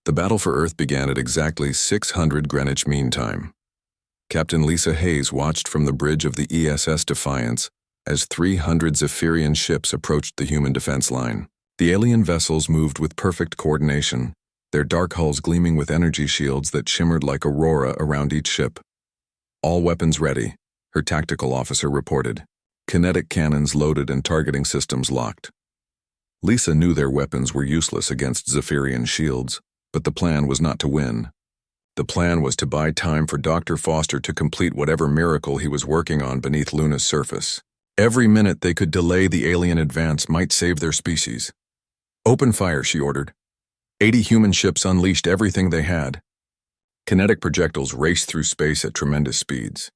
The battle for Earth began at exactly 600 Greenwich Mean Time. Captain Lisa Hayes watched from the bridge of the ESS Defiance as 300 Zephyrian ships approached the human defense line. The alien vessels moved with perfect coordination, their dark hulls gleaming with energy shields that shimmered like aurora around each ship. All weapons ready, her tactical officer reported. Kinetic cannons loaded and targeting systems locked. Lisa knew their weapons were useless against Zephyrian shields, but the plan was not to win. The plan was to buy time for Dr. Foster to complete whatever miracle he was working on beneath Luna's surface. Every minute they could delay the alien advance might save their species. "Open fire," she ordered. 80 human ships unleashed everything they had. Kinetic projectiles raced through space at tremendous speeds.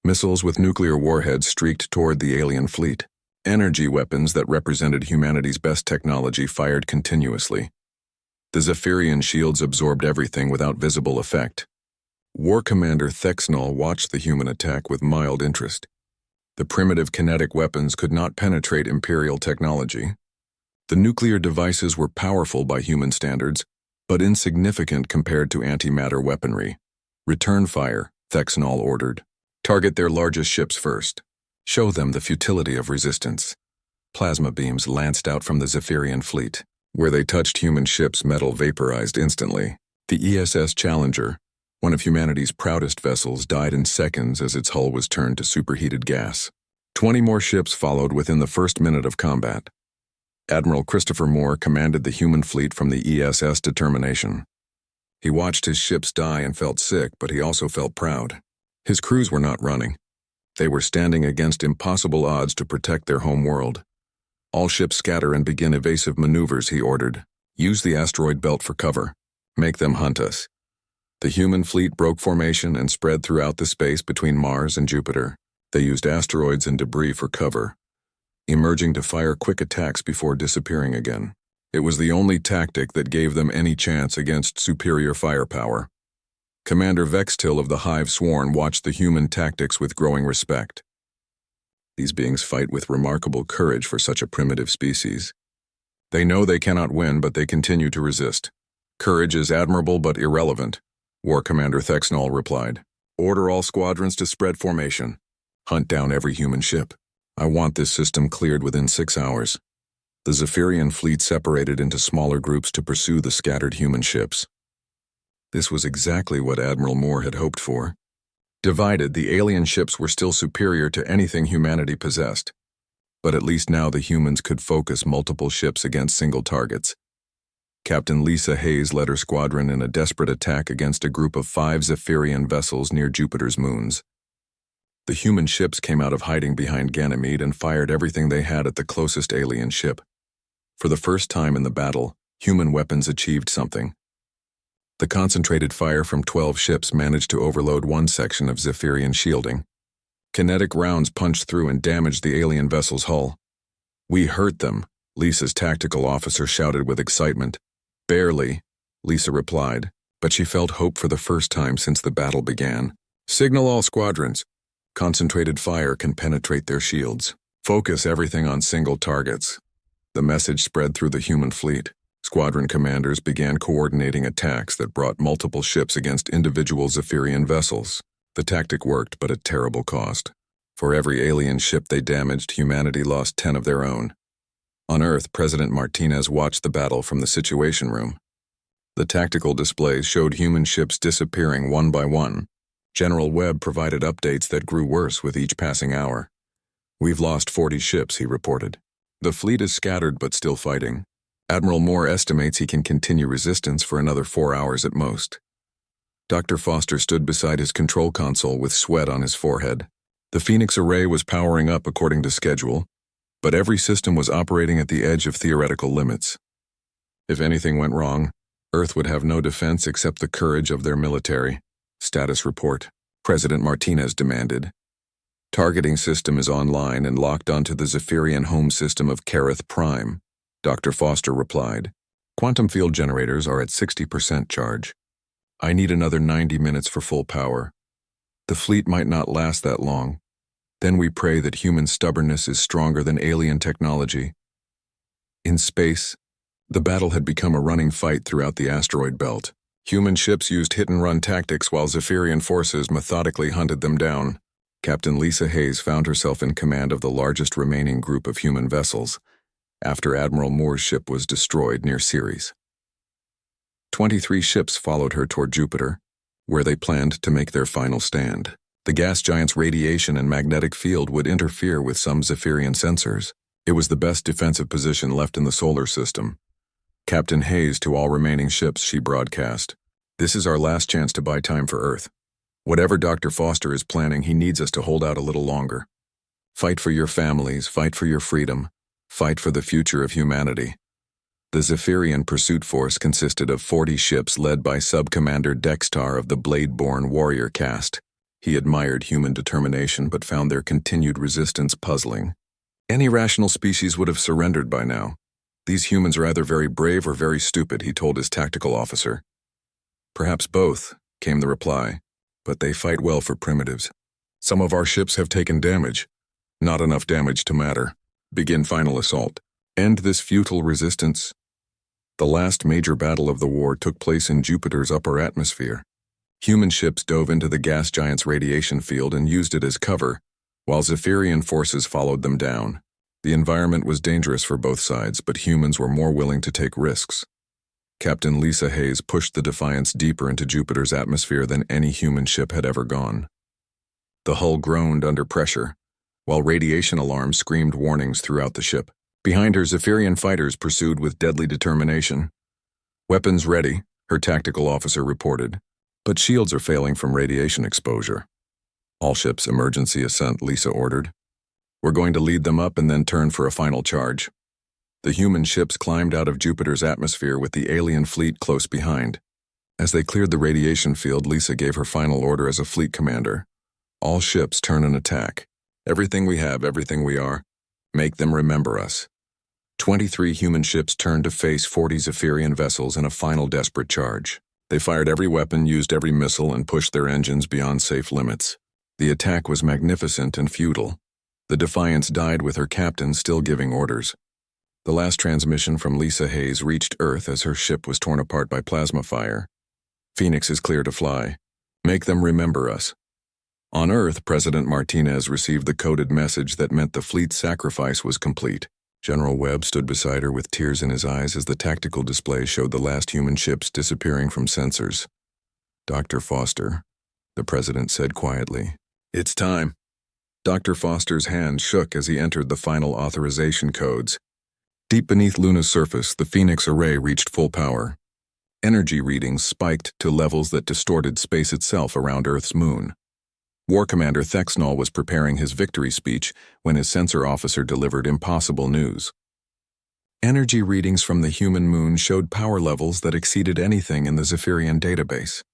Missiles with nuclear warheads streaked toward the alien fleet. Energy weapons that represented humanity's best technology fired continuously. The Zephyrian shields absorbed everything without visible effect. War Commander Thexnol watched the human attack with mild interest. The primitive kinetic weapons could not penetrate Imperial technology. The nuclear devices were powerful by human standards, but insignificant compared to antimatter weaponry. "Return fire," Thexnol ordered. "Target their largest ships first. Show them the futility of resistance." Plasma beams lanced out from the Zephyrian fleet. Where they touched human ships, metal vaporized instantly. The ESS Challenger, one of humanity's proudest vessels, died in seconds as its hull was turned to superheated gas. 20 more ships followed within the first minute of combat. Admiral Christopher Moore commanded the human fleet from the ESS Determination. He watched his ships die and felt sick, but he also felt proud. His crews were not running. They were standing against impossible odds to protect their home world. "All ships scatter and begin evasive maneuvers," he ordered. "Use the asteroid belt for cover. Make them hunt us." The human fleet broke formation and spread throughout the space between Mars and Jupiter. They used asteroids and debris for cover, emerging to fire quick attacks before disappearing again. It was the only tactic that gave them any chance against superior firepower. Commander Vextil of the Hive Sworn watched the human tactics with growing respect. These beings fight with remarkable courage for such a primitive species. They know they cannot win, but they continue to resist. "Courage is admirable but irrelevant," War Commander Thexnol replied. "Order all squadrons to spread formation. Hunt down every human ship. I want this system cleared within 6 hours." The Zephyrian fleet separated into smaller groups to pursue the scattered human ships. This was exactly what Admiral Moore had hoped for. Divided, the alien ships were still superior to anything humanity possessed. But at least now the humans could focus multiple ships against single targets. Captain Lisa Hayes led her squadron in a desperate attack against a group of 5 Zephyrian vessels near Jupiter's moons. The human ships came out of hiding behind Ganymede and fired everything they had at the closest alien ship. For the first time in the battle, human weapons achieved something. The concentrated fire from 12 ships managed to overload one section of Zephyrian shielding. Kinetic rounds punched through and damaged the alien vessel's hull. "We hurt them," Lisa's tactical officer shouted with excitement. "Barely," Lisa replied, but she felt hope for the first time since the battle began. "Signal all squadrons. Concentrated fire can penetrate their shields. Focus everything on single targets." The message spread through the human fleet. Squadron commanders began coordinating attacks that brought multiple ships against individual Zephyrian vessels. The tactic worked, but at terrible cost. For every alien ship they damaged, humanity lost 10 of their own. On Earth, President Martinez watched the battle from the Situation Room. The tactical displays showed human ships disappearing one by one. General Webb provided updates that grew worse with each passing hour. "We've lost 40 ships," he reported. "The fleet is scattered but still fighting. Admiral Moore estimates he can continue resistance for another 4 hours at most." Dr. Foster stood beside his control console with sweat on his forehead. The Phoenix array was powering up according to schedule, but every system was operating at the edge of theoretical limits. If anything went wrong, Earth would have no defense except the courage of their military. "Status report," President Martinez demanded. "Targeting system is online and locked onto the Zephyrian home system of Kerith Prime," Dr. Foster replied. "Quantum field generators are at 60% charge. I need another 90 minutes for full power. The fleet might not last that long. Then we pray that human stubbornness is stronger than alien technology." In space, The battle had become a running fight throughout the asteroid belt. Human ships used hit-and-run tactics while Zephyrian forces methodically hunted them down. Captain Lisa Hayes found herself in command of the largest remaining group of human vessels, after Admiral Moore's ship was destroyed near Ceres. 23 ships followed her toward Jupiter, where they planned to make their final stand. The gas giant's radiation and magnetic field would interfere with some Zephyrian sensors. It was the best defensive position left in the solar system. Captain Hayes to all remaining ships, she broadcast. This is our last chance to buy time for Earth. Whatever Dr. Foster is planning, he needs us to hold out a little longer. Fight for your families, fight for your freedom, fight for the future of humanity. The Zephyrian pursuit force consisted of 40 ships led by Sub-Commander Dextar of the Blade-born warrior caste. He admired human determination but found their continued resistance puzzling. Any rational species would have surrendered by now. These humans are either very brave or very stupid, he told his tactical officer. Perhaps both, came the reply, but they fight well for primitives. Some of our ships have taken damage. Not enough damage to matter. Begin final assault. End this futile resistance. The last major battle of the war took place in Jupiter's upper atmosphere. Human ships dove into the gas giant's radiation field and used it as cover, while Zephyrian forces followed them down. The environment was dangerous for both sides, but humans were more willing to take risks. Captain Lisa Hayes pushed the Defiance deeper into Jupiter's atmosphere than any human ship had ever gone. The hull groaned under pressure, while radiation alarms screamed warnings throughout the ship. Behind her, Zephyrian fighters pursued with deadly determination. Weapons ready, her tactical officer reported, but shields are failing from radiation exposure. All ships emergency ascent, Lisa ordered. We're going to lead them up and then turn for a final charge. The human ships climbed out of Jupiter's atmosphere with the alien fleet close behind. As they cleared the radiation field, Lisa gave her final order as a fleet commander. All ships turn and attack. Everything we have, everything we are. Make them remember us. 23 human ships turned to face 40 Zephyrian vessels in a final desperate charge. They fired every weapon, used every missile, and pushed their engines beyond safe limits. The attack was magnificent and futile. The Defiance died with her captain still giving orders. The last transmission from Lisa Hayes reached Earth as her ship was torn apart by plasma fire. Phoenix is clear to fly. Make them remember us. On Earth, President Martinez received the coded message that meant the fleet's sacrifice was complete. General Webb stood beside her with tears in his eyes as the tactical display showed the last human ships disappearing from sensors. Dr. Foster, the president said quietly, "It's time." Dr. Foster's hand shook as he entered the final authorization codes. Deep beneath Luna's surface, the Phoenix array reached full power. Energy readings spiked to levels that distorted space itself around Earth's moon. War Commander Thexnol was preparing his victory speech when his sensor officer delivered impossible news. Energy readings from the human moon showed power levels that exceeded anything in the Zephyrian database.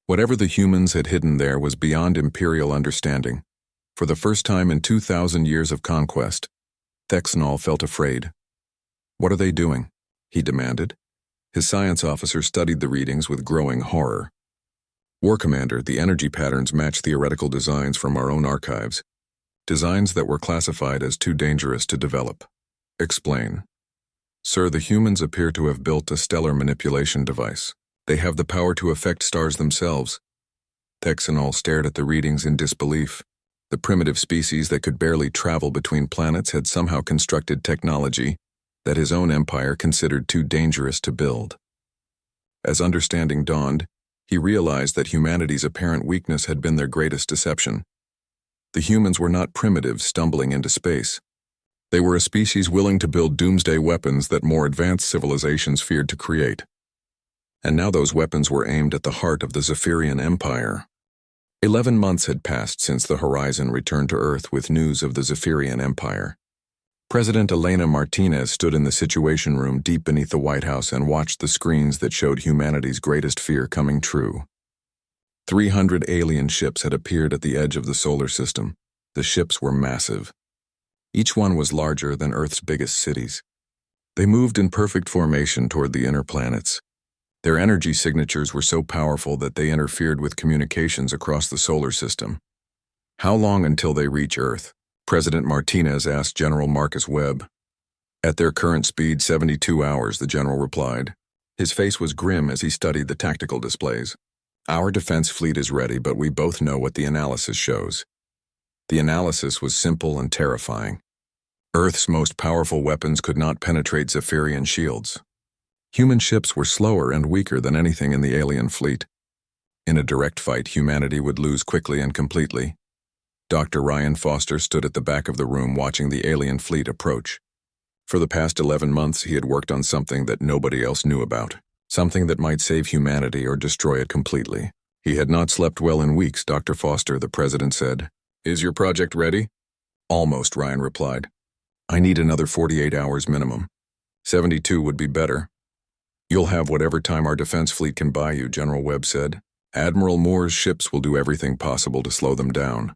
Whatever the humans had hidden there was beyond Imperial understanding. For the first time in 2,000 years of conquest, Thexnol felt afraid. "What are they doing?" he demanded. His science officer studied the readings with growing horror. "War Commander, the energy patterns match theoretical designs from our own archives. Designs that were classified as too dangerous to develop." "Explain." "Sir, the humans appear to have built a stellar manipulation device. They have the power to affect stars themselves." Thexnol stared at the readings in disbelief. The primitive species that could barely travel between planets had somehow constructed technology that his own empire considered too dangerous to build. As understanding dawned, he realized that humanity's apparent weakness had been their greatest deception. The humans were not primitives stumbling into space. They were a species willing to build doomsday weapons that more advanced civilizations feared to create. And now those weapons were aimed at the heart of the Zephyrian Empire. 11 months had passed since the Horizon returned to Earth with news of the Zephyrian Empire. President Elena Martinez stood in the Situation Room deep beneath the White House and watched the screens that showed humanity's greatest fear coming true. 300 alien ships had appeared at the edge of the solar system. The ships were massive. Each one was larger than Earth's biggest cities. They moved in perfect formation toward the inner planets. Their energy signatures were so powerful that they interfered with communications across the solar system. "How long until they reach Earth?" President Martinez asked General Marcus Webb. At their current speed, 72 hours, the general replied. His face was grim as he studied the tactical displays. Our defense fleet is ready, but we both know what the analysis shows. The analysis was simple and terrifying. Earth's most powerful weapons could not penetrate Zephyrian shields. Human ships were slower and weaker than anything in the alien fleet. In a direct fight, humanity would lose quickly and completely. Dr. Ryan Foster stood at the back of the room watching the alien fleet approach. For the past 11 months, he had worked on something that nobody else knew about, something that might save humanity or destroy it completely. He had not slept well in weeks, Dr. Foster, the president said. Is your project ready? Almost, Ryan replied. I need another 48 hours minimum. 72 would be better. You'll have whatever time our defense fleet can buy you, General Webb said. Admiral Moore's ships will do everything possible to slow them down.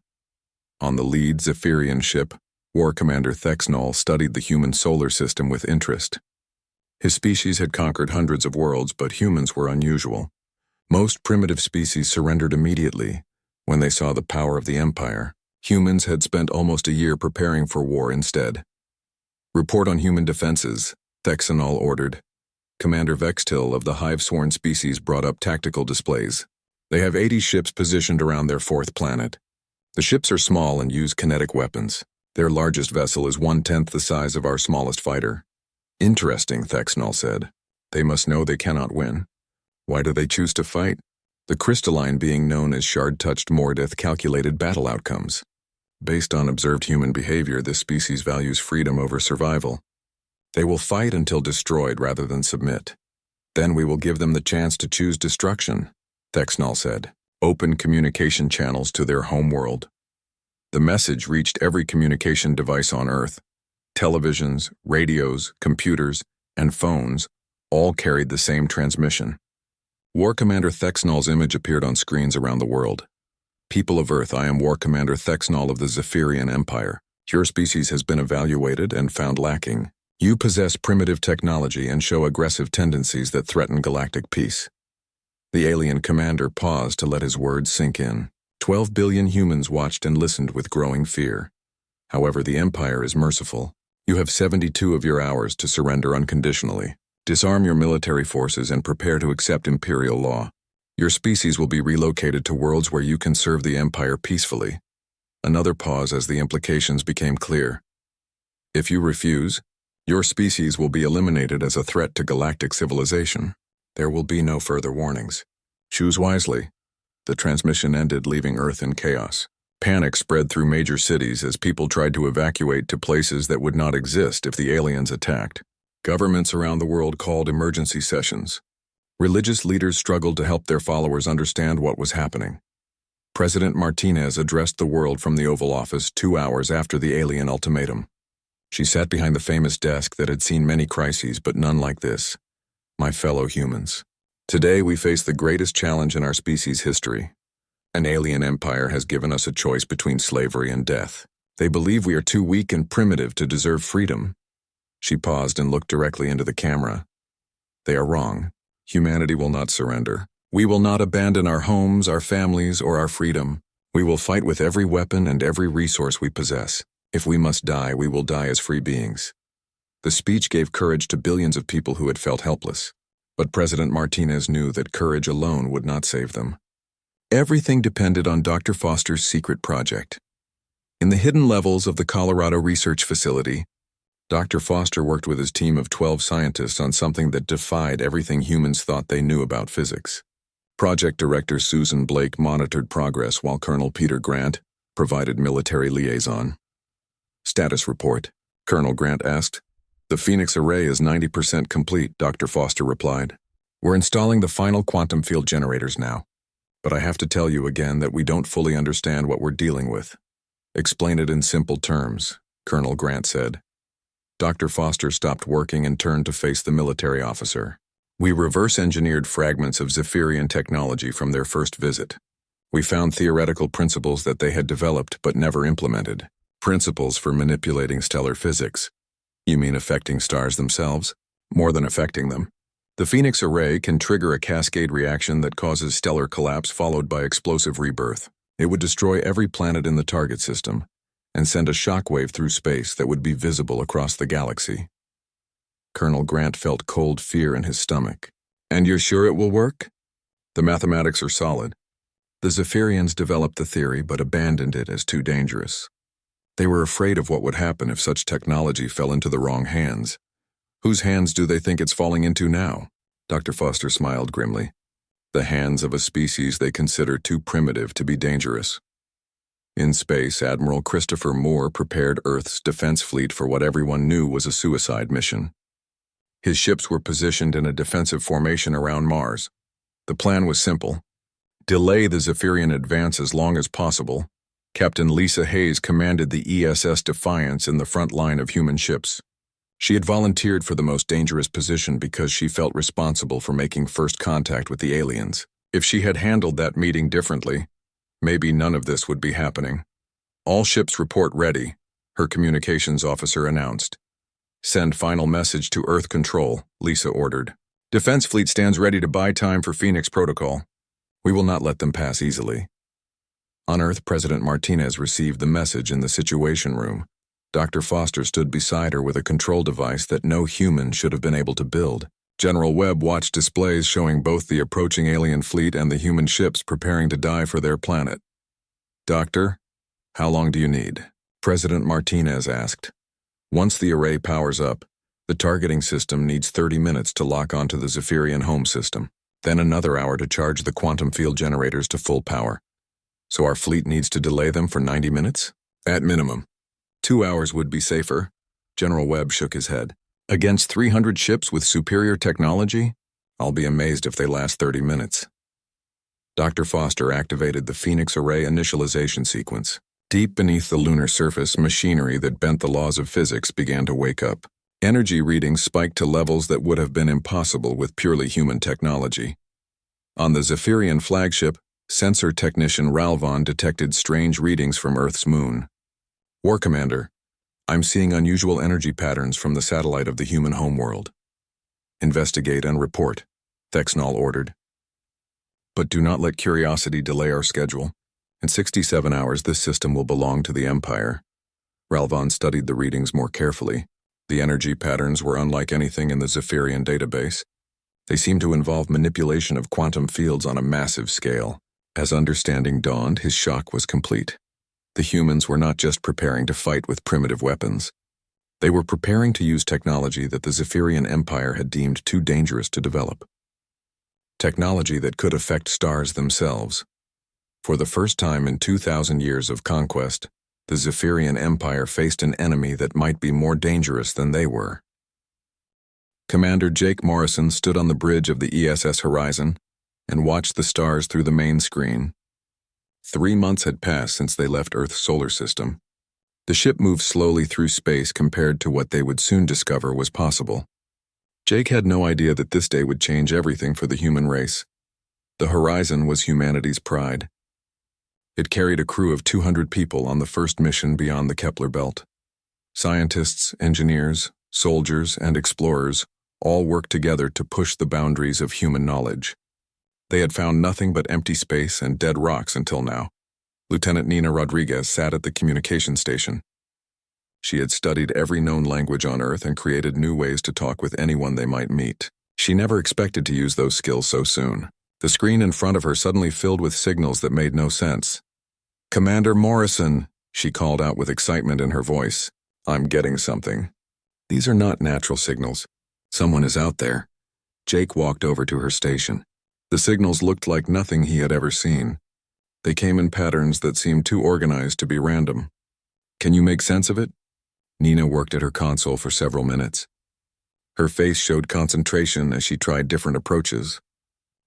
On the lead Zephyrian ship, War Commander Thexnol studied the human solar system with interest. His species had conquered hundreds of worlds, but humans were unusual. Most primitive species surrendered immediately when they saw the power of the Empire. Humans had spent almost a year preparing for war instead. Report on human defenses, Thexnol ordered. Commander Vextil of the Hive-sworn species brought up tactical displays. They have 80 ships positioned around their fourth planet. The ships are small and use kinetic weapons. Their largest vessel is 1/10 the size of our smallest fighter. Interesting, Thexnol said. They must know they cannot win. Why do they choose to fight? The crystalline being known as Shard-touched Mordith calculated battle outcomes. Based on observed human behavior, this species values freedom over survival. They will fight until destroyed rather than submit. Then we will give them the chance to choose destruction, Thexnol said. Open communication channels to their homeworld. The message reached every communication device on Earth. Televisions, radios, computers, and phones all carried the same transmission. War Commander Thexnol's image appeared on screens around the world. People of Earth, I am War Commander Thexnol of the Zephyrian Empire. Your species has been evaluated and found lacking. You possess primitive technology and show aggressive tendencies that threaten galactic peace. The alien commander paused to let his words sink in. 12 billion humans watched and listened with growing fear. However, the Empire is merciful. You have 72 of your hours to surrender unconditionally. Disarm your military forces and prepare to accept Imperial law. Your species will be relocated to worlds where you can serve the Empire peacefully. Another pause as the implications became clear. If you refuse, your species will be eliminated as a threat to galactic civilization. There will be no further warnings. Choose wisely. The transmission ended, leaving Earth in chaos. Panic spread through major cities as people tried to evacuate to places that would not exist if the aliens attacked. Governments around the world called emergency sessions. Religious leaders struggled to help their followers understand what was happening. President Martinez addressed the world from the Oval Office 2 hours after the alien ultimatum. She sat behind the famous desk that had seen many crises, but none like this. My fellow humans. Today we face the greatest challenge in our species' history. An alien empire has given us a choice between slavery and death. They believe we are too weak and primitive to deserve freedom. She paused and looked directly into the camera. They are wrong. Humanity will not surrender. We will not abandon our homes, our families, or our freedom. We will fight with every weapon and every resource we possess. If we must die, we will die as free beings. The speech gave courage to billions of people who had felt helpless. But President Martinez knew that courage alone would not save them. Everything depended on Dr. Foster's secret project. In the hidden levels of the Colorado Research Facility, Dr. Foster worked with his team of 12 scientists on something that defied everything humans thought they knew about physics. Project Director Susan Blake monitored progress while Colonel Peter Grant provided military liaison. Status report, Colonel Grant asked. The Phoenix array is 90% complete, Dr. Foster replied. We're installing the final quantum field generators now. But I have to tell you again that we don't fully understand what we're dealing with. Explain it in simple terms, Colonel Grant said. Dr. Foster stopped working and turned to face the military officer. We reverse-engineered fragments of Zephyrian technology from their first visit. We found theoretical principles that they had developed but never implemented. Principles for manipulating stellar physics. You mean affecting stars themselves? More than affecting them. The Phoenix array can trigger a cascade reaction that causes stellar collapse followed by explosive rebirth. It would destroy every planet in the target system and send a shockwave through space that would be visible across the galaxy. Colonel Grant felt cold fear in his stomach. And you're sure it will work? The mathematics are solid. The Zephyrians developed the theory but abandoned it as too dangerous. They were afraid of what would happen if such technology fell into the wrong hands. Whose hands do they think it's falling into now? Dr. Foster smiled grimly. The hands of a species they consider too primitive to be dangerous. In space, Admiral Christopher Moore prepared Earth's defense fleet for what everyone knew was a suicide mission. His ships were positioned in a defensive formation around Mars. The plan was simple. Delay the Zephyrian advance as long as possible. Captain Lisa Hayes commanded the ESS Defiance in the front line of human ships. She had volunteered for the most dangerous position because she felt responsible for making first contact with the aliens. If she had handled that meeting differently, maybe none of this would be happening. All ships report ready, her communications officer announced. Send final message to Earth Control, Lisa ordered. Defense fleet stands ready to buy time for Phoenix Protocol. We will not let them pass easily. On Earth, President Martinez received the message in the Situation Room. Dr. Foster stood beside her with a control device that no human should have been able to build. General Webb watched displays showing both the approaching alien fleet and the human ships preparing to die for their planet. Doctor, how long do you need? President Martinez asked. Once the array powers up, the targeting system needs 30 minutes to lock onto the Zephyrian home system, then another hour to charge the quantum field generators to full power. So our fleet needs to delay them for 90 minutes? At minimum. 2 hours would be safer. General Webb shook his head. Against 300 ships with superior technology? I'll be amazed if they last 30 minutes. Dr. Foster activated the Phoenix Array initialization sequence. Deep beneath the lunar surface, machinery that bent the laws of physics began to wake up. Energy readings spiked to levels that would have been impossible with purely human technology. On the Zephyrian flagship, sensor technician Ralvon detected strange readings from Earth's moon. War Commander, I'm seeing unusual energy patterns from the satellite of the human homeworld. Investigate and report, Thexnall ordered. But do not let curiosity delay our schedule. In 67 hours, this system will belong to the Empire. Ralvon studied the readings more carefully. The energy patterns were unlike anything in the Zephyrian database. They seemed to involve manipulation of quantum fields on a massive scale. As understanding dawned, his shock was complete. The humans were not just preparing to fight with primitive weapons. They were preparing to use technology that the Zephyrian Empire had deemed too dangerous to develop. Technology that could affect stars themselves. For the first time in 2,000 years of conquest, the Zephyrian Empire faced an enemy that might be more dangerous than they were. Commander Jake Morrison stood on the bridge of the ESS Horizon and watched the stars through the main screen. 3 months had passed since they left Earth's solar system. The ship moved slowly through space compared to what they would soon discover was possible. Jake had no idea that this day would change everything for the human race. The Horizon was humanity's pride. It carried a crew of 200 people on the first mission beyond the Kepler belt. Scientists, engineers, soldiers, and explorers all worked together to push the boundaries of human knowledge. They had found nothing but empty space and dead rocks until now. Lieutenant Nina Rodriguez sat at the communication station. She had studied every known language on Earth and created new ways to talk with anyone they might meet. She never expected to use those skills so soon. The screen in front of her suddenly filled with signals that made no sense. "Commander Morrison," she called out with excitement in her voice. "I'm getting something. These are not natural signals. Someone is out there." Jake walked over to her station. The signals looked like nothing he had ever seen. They came in patterns that seemed too organized to be random. "Can you make sense of it?" Nina worked at her console for several minutes. Her face showed concentration as she tried different approaches.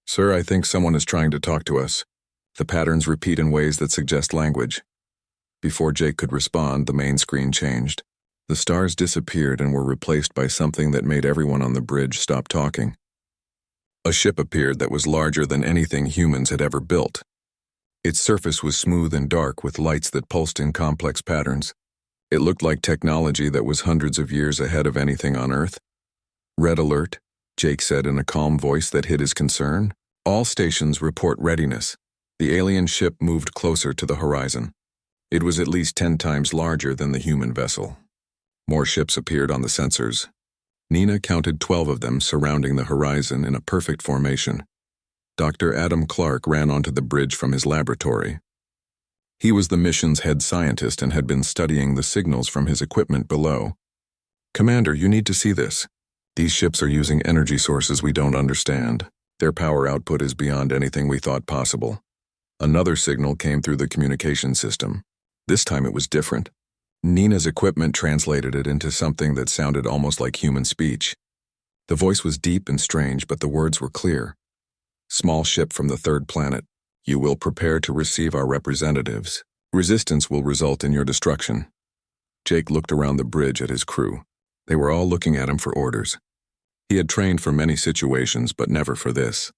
"Sir, I think someone is trying to talk to us." The patterns repeat in ways that suggest language. Before Jake could respond, the main screen changed. The stars disappeared and were replaced by something that made everyone on the bridge stop talking. A ship appeared that was larger than anything humans had ever built. Its surface was smooth and dark with lights that pulsed in complex patterns. It looked like technology that was hundreds of years ahead of anything on Earth. "Red alert," Jake said in a calm voice that hid his concern. "All stations report readiness." The alien ship moved closer to the horizon. It was at least 10 times larger than the human vessel. More ships appeared on the sensors. Nina counted 12 of them surrounding the horizon in a perfect formation. Dr. Adam Clark ran onto the bridge from his laboratory. He was the mission's head scientist and had been studying the signals from his equipment below. "Commander, you need to see this. These ships are using energy sources we don't understand. Their power output is beyond anything we thought possible." Another signal came through the communication system. This time it was different. Nina's equipment translated it into something that sounded almost like human speech. The voice was deep and strange, but the words were clear. "Small ship from the third planet. You will prepare to receive our representatives. Resistance will result in your destruction." Jake looked around the bridge at his crew. They were all looking at him for orders. He had trained for many situations, but never for this.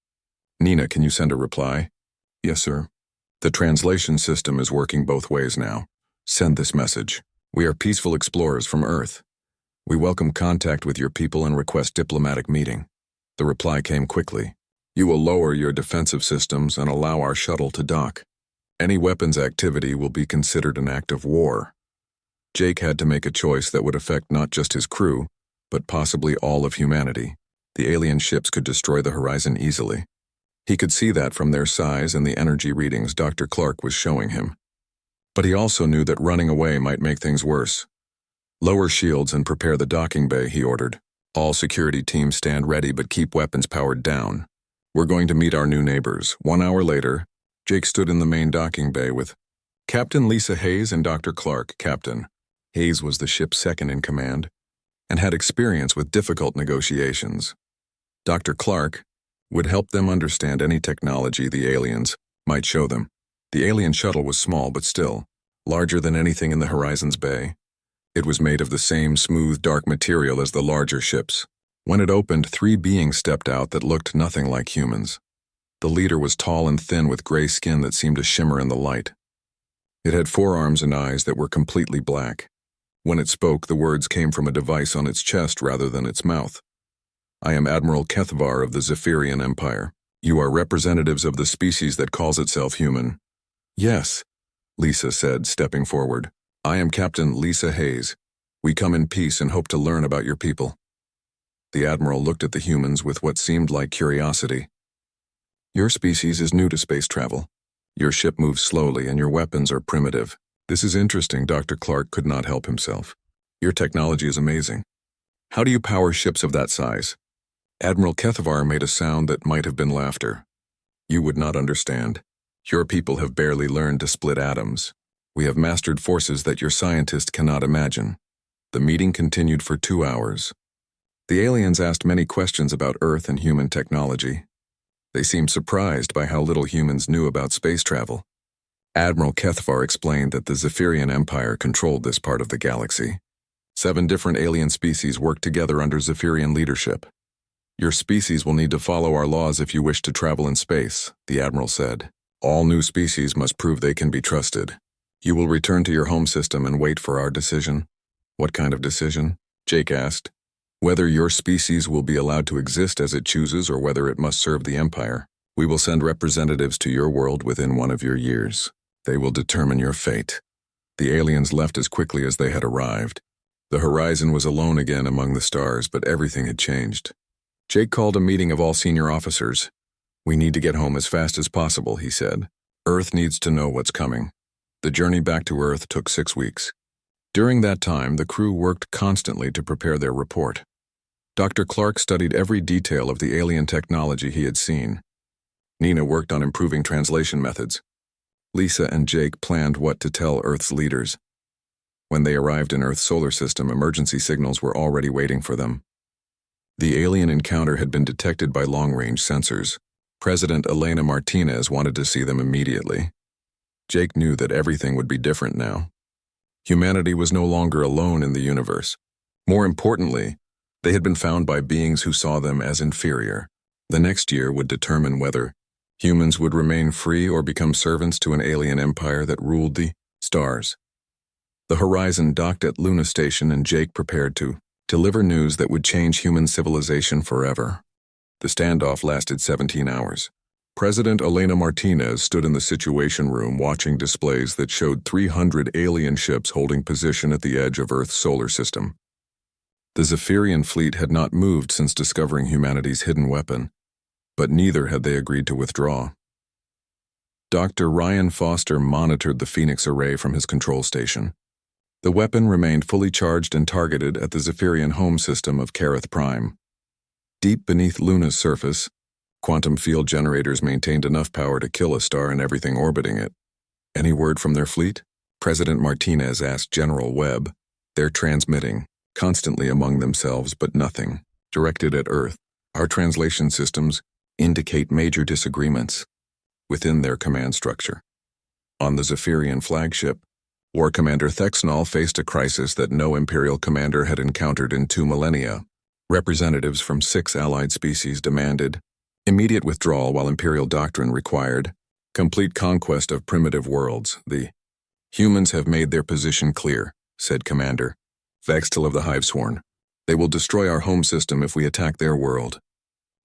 "Nina, can you send a reply?" "Yes, sir." "The translation system is working both ways now. Send this message. We are peaceful explorers from Earth. We welcome contact with your people and request diplomatic meeting." The reply came quickly. "You will lower your defensive systems and allow our shuttle to dock. Any weapons activity will be considered an act of war." Jake had to make a choice that would affect not just his crew, but possibly all of humanity. The alien ships could destroy the horizon easily. He could see that from their size and the energy readings Dr. Clark was showing him. But he also knew that running away might make things worse. "Lower shields and prepare the docking bay," he ordered. "All security teams stand ready but keep weapons powered down. We're going to meet our new neighbors." 1 hour later, Jake stood in the main docking bay with Captain Lisa Hayes and Dr. Clark. Captain Hayes was the ship's second in command and had experience with difficult negotiations. Dr. Clark would help them understand any technology the aliens might show them. The alien shuttle was small but still larger than anything in the horizon's bay. It was made of the same smooth, dark material as the larger ships. When it opened, 3 beings stepped out that looked nothing like humans. The leader was tall and thin with gray skin that seemed to shimmer in the light. It had 4 arms and eyes that were completely black. When it spoke, the words came from a device on its chest rather than its mouth. "I am Admiral Kethvar of the Zephyrian Empire. You are representatives of the species that calls itself human." "Yes," Lisa said, stepping forward. "I am Captain Lisa Hayes. We come in peace and hope to learn about your people." The Admiral looked at the humans with what seemed like curiosity. "Your species is new to space travel. Your ship moves slowly and your weapons are primitive. This is interesting." Dr. Clark could not help himself. "Your technology is amazing. How do you power ships of that size?" Admiral Kethvar made a sound that might have been laughter. "You would not understand. Your people have barely learned to split atoms. We have mastered forces that your scientists cannot imagine." The meeting continued for 2 hours. The aliens asked many questions about Earth and human technology. They seemed surprised by how little humans knew about space travel. Admiral Kethvar explained that the Zephyrian Empire controlled this part of the galaxy. 7 different alien species worked together under Zephyrian leadership. "Your species will need to follow our laws if you wish to travel in space," the Admiral said. "All new species must prove they can be trusted. You will return to your home system and wait for our decision." "What kind of decision?" Jake asked. "Whether your species will be allowed to exist as it chooses or whether it must serve the Empire. We will send representatives to your world within 1 of your years. They will determine your fate." The aliens left as quickly as they had arrived. The horizon was alone again among the stars, but everything had changed. Jake called a meeting of all senior officers. "We need to get home as fast as possible," he said. "Earth needs to know what's coming." The journey back to Earth took 6 weeks. During that time, the crew worked constantly to prepare their report. Dr. Clark studied every detail of the alien technology he had seen. Nina worked on improving translation methods. Lisa and Jake planned what to tell Earth's leaders. When they arrived in Earth's solar system, emergency signals were already waiting for them. The alien encounter had been detected by long-range sensors. President Elena Martinez wanted to see them immediately. Jake knew that everything would be different now. Humanity was no longer alone in the universe. More importantly, they had been found by beings who saw them as inferior. The next year would determine whether humans would remain free or become servants to an alien empire that ruled the stars. The Horizon docked at Luna Station and Jake prepared to deliver news that would change human civilization forever. The standoff lasted 17 hours. President Elena Martinez stood in the Situation Room watching displays that showed 300 alien ships holding position at the edge of Earth's solar system. The Zephyrian fleet had not moved since discovering humanity's hidden weapon, but neither had they agreed to withdraw. Dr. Ryan Foster monitored the Phoenix array from his control station. The weapon remained fully charged and targeted at the Zephyrian home system of Kareth Prime. Deep beneath Luna's surface, quantum field generators maintained enough power to kill a star and everything orbiting it. Any word from their fleet? President Martinez asked General Webb. They're transmitting, constantly among themselves, but nothing. Directed at Earth, our translation systems indicate major disagreements within their command structure. On the Zephyrian flagship, War Commander Thexnall faced a crisis that no Imperial commander had encountered in 2 millennia. Representatives from 6 allied species demanded immediate withdrawal while Imperial doctrine required complete conquest of primitive worlds. The humans have made their position clear, said Commander Vextil of the Hivesworn. They will destroy our home system if we attack their world.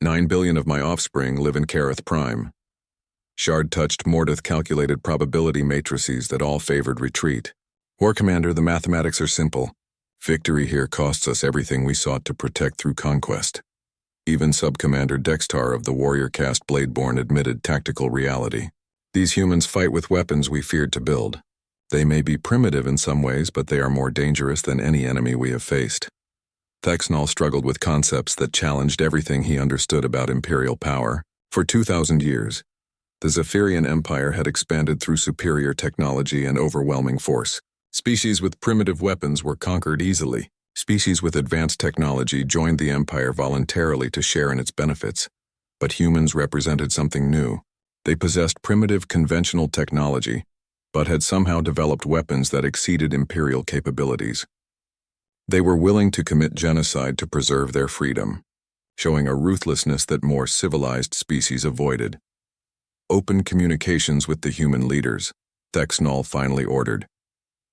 9 billion of my offspring live in Kareth Prime. Shard-touched Mordeth calculated probability matrices that all favored retreat. War Commander, the mathematics are simple. Victory here costs us everything we sought to protect through conquest. Even Sub-Commander Dextar of the warrior caste Bladeborn admitted tactical reality. These humans fight with weapons we feared to build. They may be primitive in some ways, but they are more dangerous than any enemy we have faced. Thexnall struggled with concepts that challenged everything he understood about Imperial power. For 2,000 years, the Zephyrian Empire had expanded through superior technology and overwhelming force. Species with primitive weapons were conquered easily. Species with advanced technology joined the Empire voluntarily to share in its benefits. But humans represented something new. They possessed primitive conventional technology, but had somehow developed weapons that exceeded Imperial capabilities. They were willing to commit genocide to preserve their freedom, showing a ruthlessness that more civilized species avoided. Open communications with the human leaders, Thexnall finally ordered.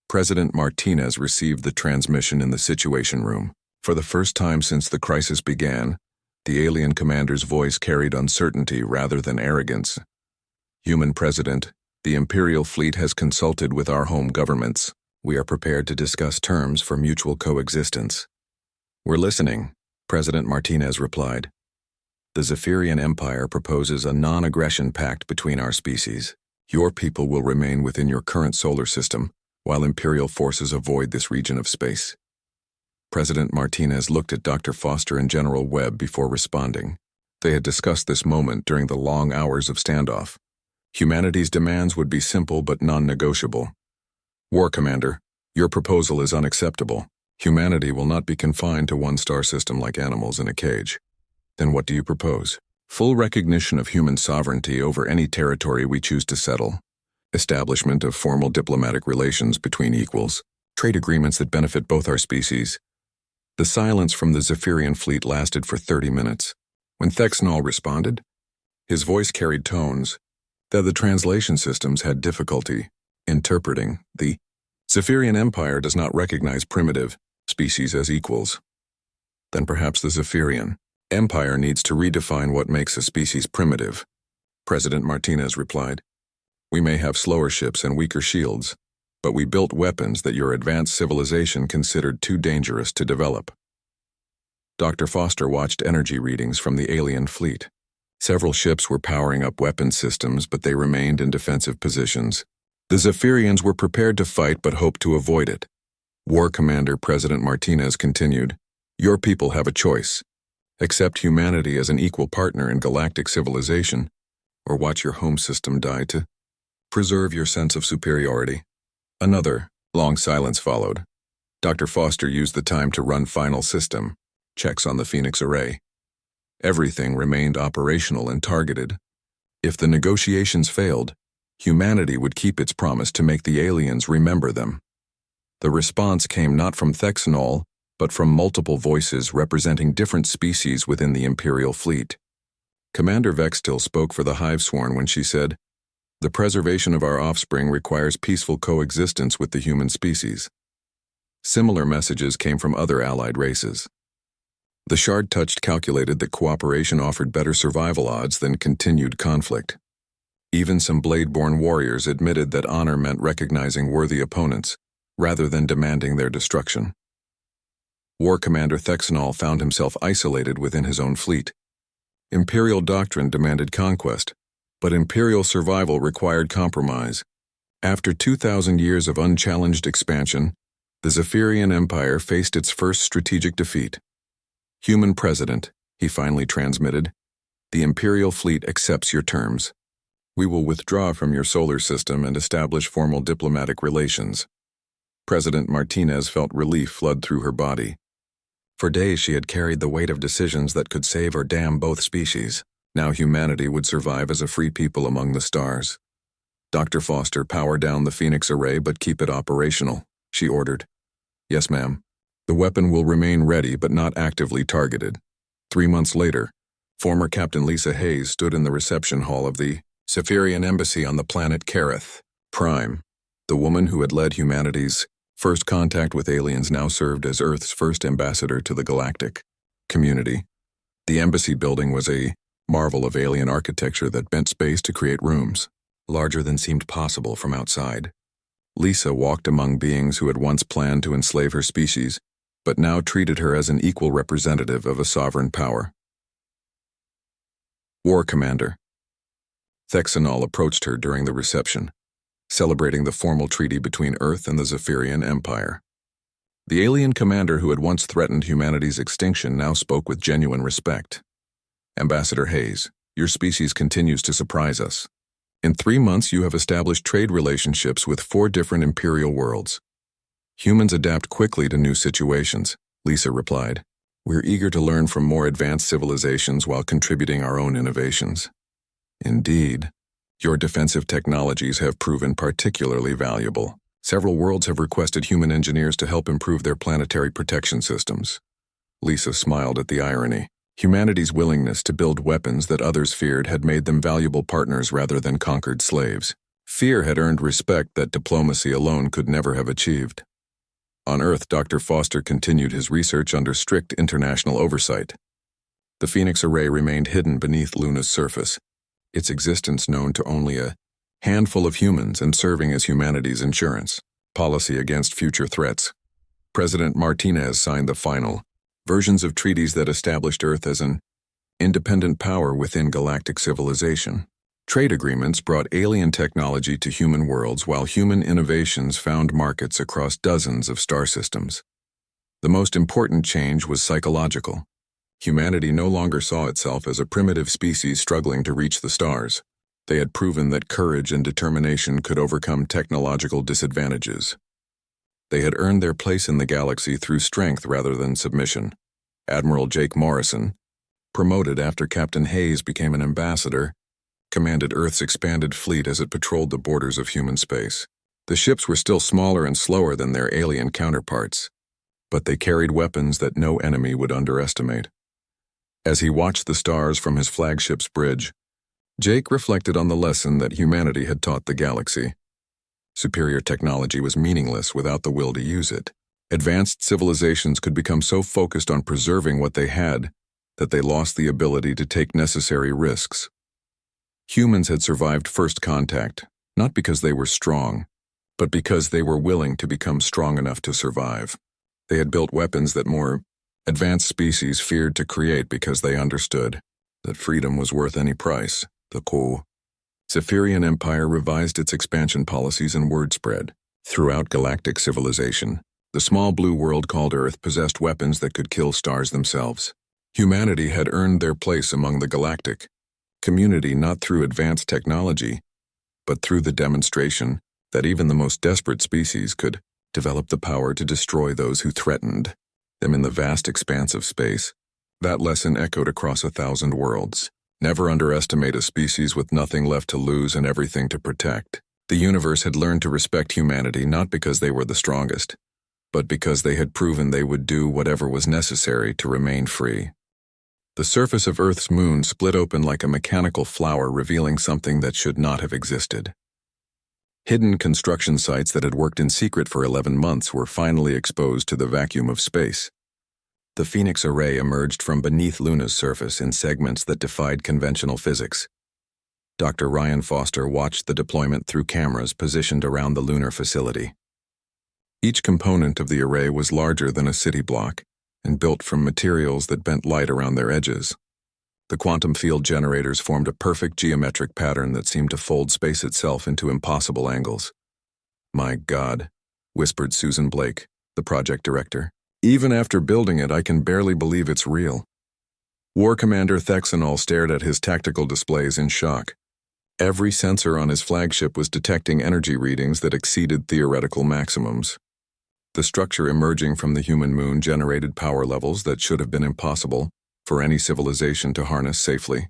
President Martinez received the transmission in the Situation Room. For the first time since the crisis began, the alien commander's voice carried uncertainty rather than arrogance. Human President, the Imperial fleet has consulted with our home governments. We are prepared to discuss terms for mutual coexistence. We're listening, President Martinez replied. The Zephyrian Empire proposes a non-aggression pact between our species. Your people will remain within your current solar system, while Imperial forces avoid this region of space. President Martinez looked at Dr. Foster and General Webb before responding. They had discussed this moment during the long hours of standoff. Humanity's demands would be simple but non-negotiable. War Commander, your proposal is unacceptable. Humanity will not be confined to one star system like animals in a cage. Then what do you propose? Full recognition of human sovereignty over any territory we choose to settle. Establishment of formal diplomatic relations between equals. Trade agreements that benefit both our species. The silence from the Zephyrian fleet lasted for 30 minutes. When Thexnall responded, his voice carried tones that the translation systems had difficulty interpreting. The Zephyrian Empire does not recognize primitive species as equals. Then perhaps the Zephyrian Empire needs to redefine what makes a species primitive. President Martinez replied. We may have slower ships and weaker shields, but we built weapons that your advanced civilization considered too dangerous to develop. Dr. Foster watched energy readings from the alien fleet. Several ships were powering up weapon systems, but they remained in defensive positions. The Zephyrians were prepared to fight but hoped to avoid it. War Commander President Martinez continued, your people have a choice. Accept humanity as an equal partner in galactic civilization, or watch your home system die to preserve your sense of superiority. Another long silence followed. Dr. Foster used the time to run final system checks on the Phoenix array. Everything remained operational and targeted. If the negotiations failed, humanity would keep its promise to make the aliens remember them. The response came not from Thexnall, but from multiple voices representing different species within the Imperial fleet. Commander Vextil spoke for the Hivesworn when she said, the preservation of our offspring requires peaceful coexistence with the human species. Similar messages came from other allied races. The Shard-touched calculated that cooperation offered better survival odds than continued conflict. Even some Bladeborn warriors admitted that honor meant recognizing worthy opponents, rather than demanding their destruction. War Commander Thexanol found himself isolated within his own fleet. Imperial doctrine demanded conquest, but Imperial survival required compromise. After 2,000 years of unchallenged expansion, the Zephyrian Empire faced its first strategic defeat. "Human President," he finally transmitted, "the Imperial fleet accepts your terms. We will withdraw from your solar system and establish formal diplomatic relations." President Martinez felt relief flood through her body. For days she had carried the weight of decisions that could save or damn both species. Now humanity would survive as a free people among the stars. "Dr. Foster, power down the Phoenix array but keep it operational," she ordered. "Yes, ma'am." The weapon will remain ready but not actively targeted. 3 months later, former Captain Lisa Hayes stood in the reception hall of the Zephyrian Embassy on the planet Kareth Prime. The woman who had led humanity's first contact with aliens now served as Earth's first ambassador to the galactic community. The embassy building was a marvel of alien architecture that bent space to create rooms, larger than seemed possible from outside. Lisa walked among beings who had once planned to enslave her species, but now treated her as an equal representative of a sovereign power. War Commander. Thexanol approached her during the reception, celebrating the formal treaty between Earth and the Zephyrian Empire. The alien commander who had once threatened humanity's extinction now spoke with genuine respect. "Ambassador Hayes, your species continues to surprise us. In 3 months you have established trade relationships with 4 different imperial worlds. Humans adapt quickly to new situations," Lisa replied. "We're eager to learn from more advanced civilizations while contributing our own innovations." "Indeed. Your defensive technologies have proven particularly valuable. Several worlds have requested human engineers to help improve their planetary protection systems." Lisa smiled at the irony. Humanity's willingness to build weapons that others feared had made them valuable partners rather than conquered slaves. Fear had earned respect that diplomacy alone could never have achieved. On Earth, Dr. Foster continued his research under strict international oversight. The Phoenix Array remained hidden beneath Luna's surface, its existence known to only a handful of humans and serving as humanity's insurance policy against future threats. President Martinez signed the final versions of treaties that established Earth as an independent power within galactic civilization. Trade agreements brought alien technology to human worlds while human innovations found markets across dozens of star systems. The most important change was psychological. Humanity no longer saw itself as a primitive species struggling to reach the stars. They had proven that courage and determination could overcome technological disadvantages. They had earned their place in the galaxy through strength rather than submission. Admiral Jake Morrison, promoted after Captain Hayes became an ambassador, commanded Earth's expanded fleet as it patrolled the borders of human space. The ships were still smaller and slower than their alien counterparts, but they carried weapons that no enemy would underestimate. As he watched the stars from his flagship's bridge, Jake reflected on the lesson that humanity had taught the galaxy. Superior technology was meaningless without the will to use it. Advanced civilizations could become so focused on preserving what they had that they lost the ability to take necessary risks. Humans had survived first contact, not because they were strong, but because they were willing to become strong enough to survive. They had built weapons that more advanced species feared to create because they understood that freedom was worth any price. The Zephyrian Empire revised its expansion policies and word spread. Throughout galactic civilization, the small blue world called Earth possessed weapons that could kill stars themselves. Humanity had earned their place among the galactic community not through advanced technology, but through the demonstration that even the most desperate species could develop the power to destroy those who threatened them in the vast expanse of space. That lesson echoed across 1,000 worlds. Never underestimate a species with nothing left to lose and everything to protect. The universe had learned to respect humanity not because they were the strongest, but because they had proven they would do whatever was necessary to remain free. The surface of Earth's moon split open like a mechanical flower, revealing something that should not have existed. Hidden construction sites that had worked in secret for 11 months were finally exposed to the vacuum of space. The Phoenix Array emerged from beneath Luna's surface in segments that defied conventional physics. Dr. Ryan Foster watched the deployment through cameras positioned around the lunar facility. Each component of the array was larger than a city block, and built from materials that bent light around their edges. The quantum field generators formed a perfect geometric pattern that seemed to fold space itself into impossible angles. "My God," whispered Susan Blake, the project director. "Even after building it, I can barely believe it's real." War Commander Thexanol stared at his tactical displays in shock. Every sensor on his flagship was detecting energy readings that exceeded theoretical maximums. The structure emerging from the human moon generated power levels that should have been impossible for any civilization to harness safely.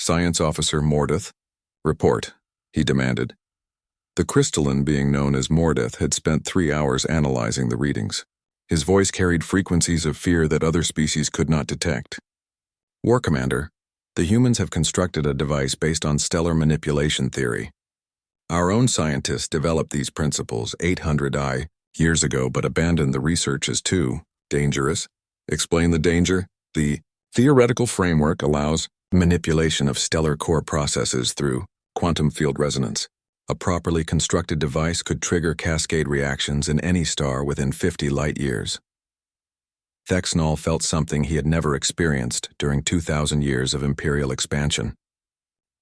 "Science Officer Mordeth, report," he demanded. The crystalline being known as Mordeth had spent 3 hours analyzing the readings. His voice carried frequencies of fear that other species could not detect. "War Commander, the humans have constructed a device based on stellar manipulation theory. Our own scientists developed these principles 800 years ago but abandoned the research as too dangerous." "Explain the danger." "The theoretical framework allows manipulation of stellar core processes through quantum field resonance. A properly constructed device could trigger cascade reactions in any star within 50 light-years. Thexnol felt something he had never experienced during 2,000 years of imperial expansion.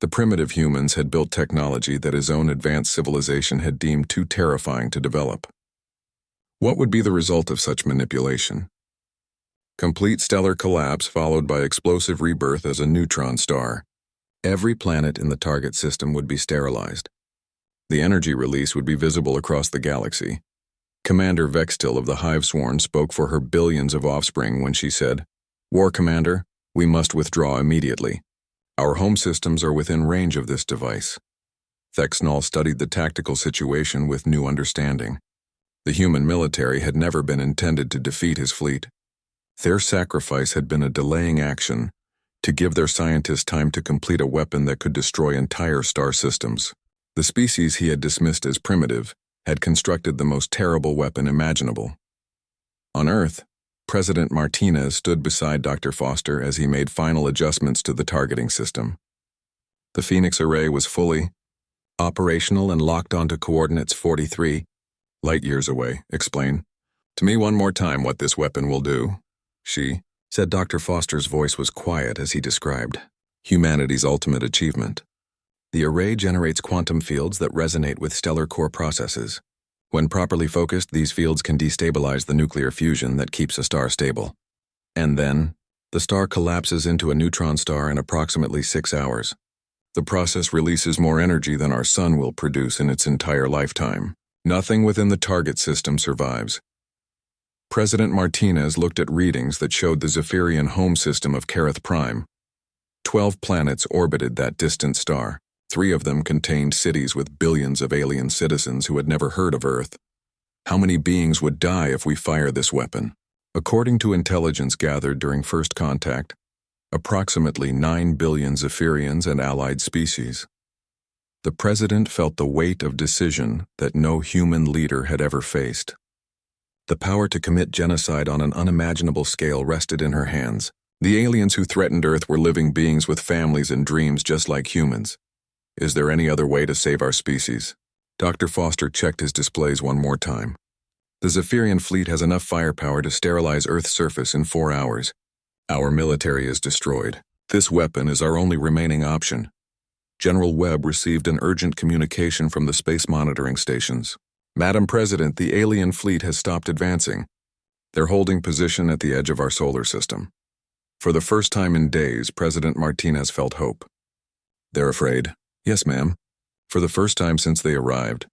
The primitive humans had built technology that his own advanced civilization had deemed too terrifying to develop. What would be the result of such manipulation? Complete stellar collapse followed by explosive rebirth as a neutron star. Every planet in the target system would be sterilized. The energy release would be visible across the galaxy. Commander Vextil of the Hivesworn spoke for her billions of offspring when she said, "War Commander, we must withdraw immediately. Our home systems are within range of this device." Thexnol studied the tactical situation with new understanding. The human military had never been intended to defeat his fleet. Their sacrifice had been a delaying action, to give their scientists time to complete a weapon that could destroy entire star systems. The species he had dismissed as primitive had constructed the most terrible weapon imaginable. On Earth, President Martinez stood beside Dr. Foster as he made final adjustments to the targeting system. The Phoenix array was fully operational and locked onto coordinates 43 light-years away. "Explain to me one more time what this weapon will do," she said. Dr. Foster's voice was quiet as he described humanity's ultimate achievement. "The array generates quantum fields that resonate with stellar core processes. When properly focused, these fields can destabilize the nuclear fusion that keeps a star stable. And then, the star collapses into a neutron star in approximately 6 hours. The process releases more energy than our sun will produce in its entire lifetime. Nothing within the target system survives." President Martinez looked at readings that showed the Zephyrian home system of Kareth Prime. 12 planets orbited that distant star. 3 of them contained cities with billions of alien citizens who had never heard of Earth. How many beings would die if we fire this weapon? According to intelligence gathered during first contact, approximately 9 billion Zephyrians and allied species. The president felt the weight of decision that no human leader had ever faced. The power to commit genocide on an unimaginable scale rested in her hands. The aliens who threatened Earth were living beings with families and dreams just like humans. Is there any other way to save our species? Dr. Foster checked his displays one more time. The Zephyrian fleet has enough firepower to sterilize Earth's surface in 4 hours. Our military is destroyed. This weapon is our only remaining option. General Webb received an urgent communication from the space monitoring stations. "Madam President, the alien fleet has stopped advancing. They're holding position at the edge of our solar system." For the first time in days, President Martinez felt hope. "They're afraid." "Yes, ma'am. For the first time since they arrived,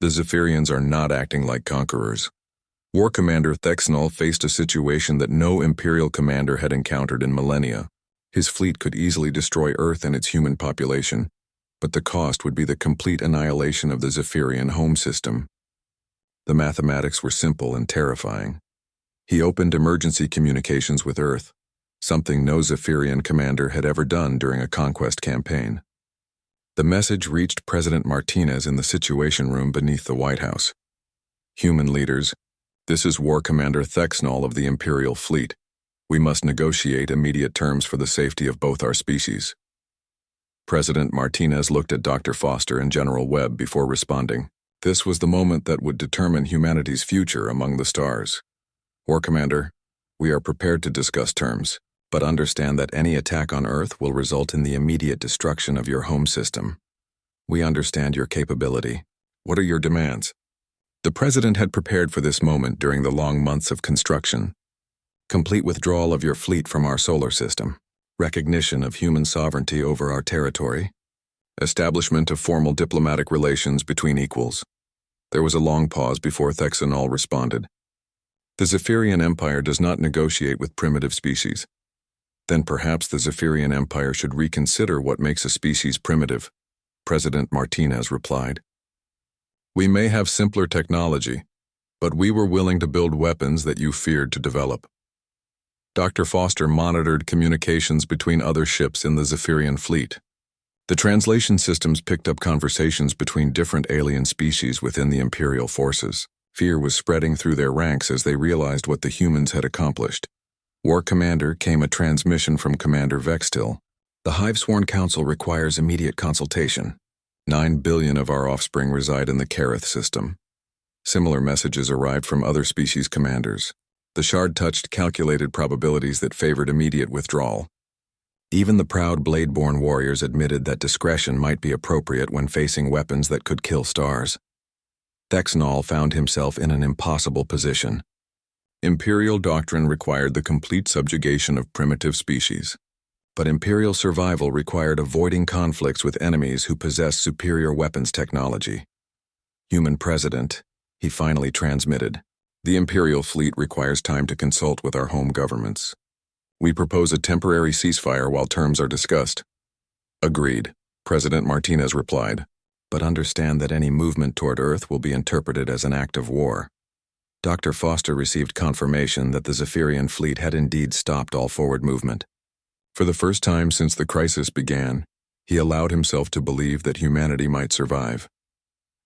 the Zephyrians are not acting like conquerors." War Commander Thexnol faced a situation that no Imperial commander had encountered in millennia. His fleet could easily destroy Earth and its human population, but the cost would be the complete annihilation of the Zephyrian home system. The mathematics were simple and terrifying. He opened emergency communications with Earth, something no Zephyrian commander had ever done during a conquest campaign. The message reached President Martinez in the Situation Room beneath the White House. "Human leaders, this is War Commander Thexnol of the Imperial Fleet. We must negotiate immediate terms for the safety of both our species." President Martinez looked at Dr. Foster and General Webb before responding. This was the moment that would determine humanity's future among the stars. "War Commander, We are prepared to discuss terms, but understand that any attack on Earth will result in the immediate destruction of your home system. We understand your capability. What are your demands? The President had prepared for this moment during the long months of construction. Complete withdrawal of your fleet from our solar system. Recognition of human sovereignty over our territory. Establishment of formal diplomatic relations between equals. There was a long pause before Thexanol responded. The Zephyrian Empire does not negotiate with primitive species. Then perhaps the Zephyrian Empire should reconsider what makes a species primitive, President Martinez replied. We may have simpler technology, but we were willing to build weapons that you feared to develop. Dr. Foster monitored communications between other ships in the Zephyrian fleet. The translation systems picked up conversations between different alien species within the Imperial forces. Fear was spreading through their ranks as they realized what the humans had accomplished. War Commander came a transmission from Commander Vextil. The Hive-sworn Council requires immediate consultation. 9 billion of our offspring reside in the Kareth system. Similar messages arrived from other species commanders. The shard touched calculated probabilities that favored immediate withdrawal. Even the proud blade-born warriors admitted that discretion might be appropriate when facing weapons that could kill stars. Thexanol found himself in an impossible position. Imperial doctrine required the complete subjugation of primitive species. But Imperial survival required avoiding conflicts with enemies who possessed superior weapons technology. Human President, he finally transmitted. The Imperial fleet requires time to consult with our home governments. We propose a temporary ceasefire while terms are discussed. Agreed, President Martinez replied, but understand that any movement toward Earth will be interpreted as an act of war. Dr. Foster received confirmation that the Zephyrian fleet had indeed stopped all forward movement. For the first time since the crisis began, he allowed himself to believe that humanity might survive.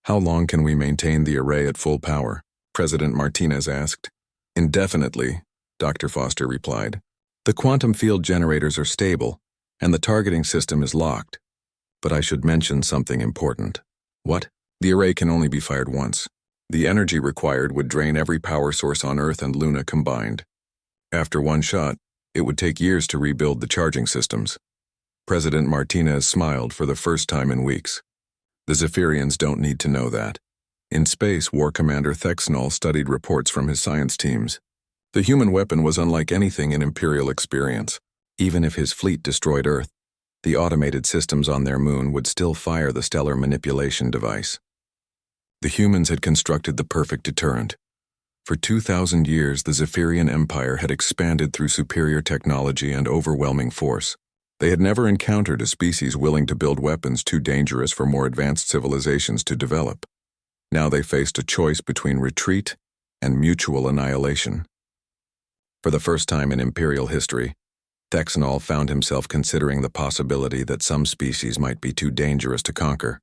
How long can we maintain the array at full power? President Martinez asked. Indefinitely, Dr. Foster replied. The quantum field generators are stable, and the targeting system is locked. But I should mention something important. What? The array can only be fired once. The energy required would drain every power source on Earth and Luna combined. After one shot, it would take years to rebuild the charging systems. President Martinez smiled for the first time in weeks. The Zephyrians don't need to know that. In space, War Commander Thexanol studied reports from his science teams. The human weapon was unlike anything in Imperial experience. Even if his fleet destroyed Earth, the automated systems on their moon would still fire the stellar manipulation device. The humans had constructed the perfect deterrent. For 2,000 years, the Zephyrian Empire had expanded through superior technology and overwhelming force. They had never encountered a species willing to build weapons too dangerous for more advanced civilizations to develop. Now they faced a choice between retreat and mutual annihilation. For the first time in Imperial history, Thexanol found himself considering the possibility that some species might be too dangerous to conquer.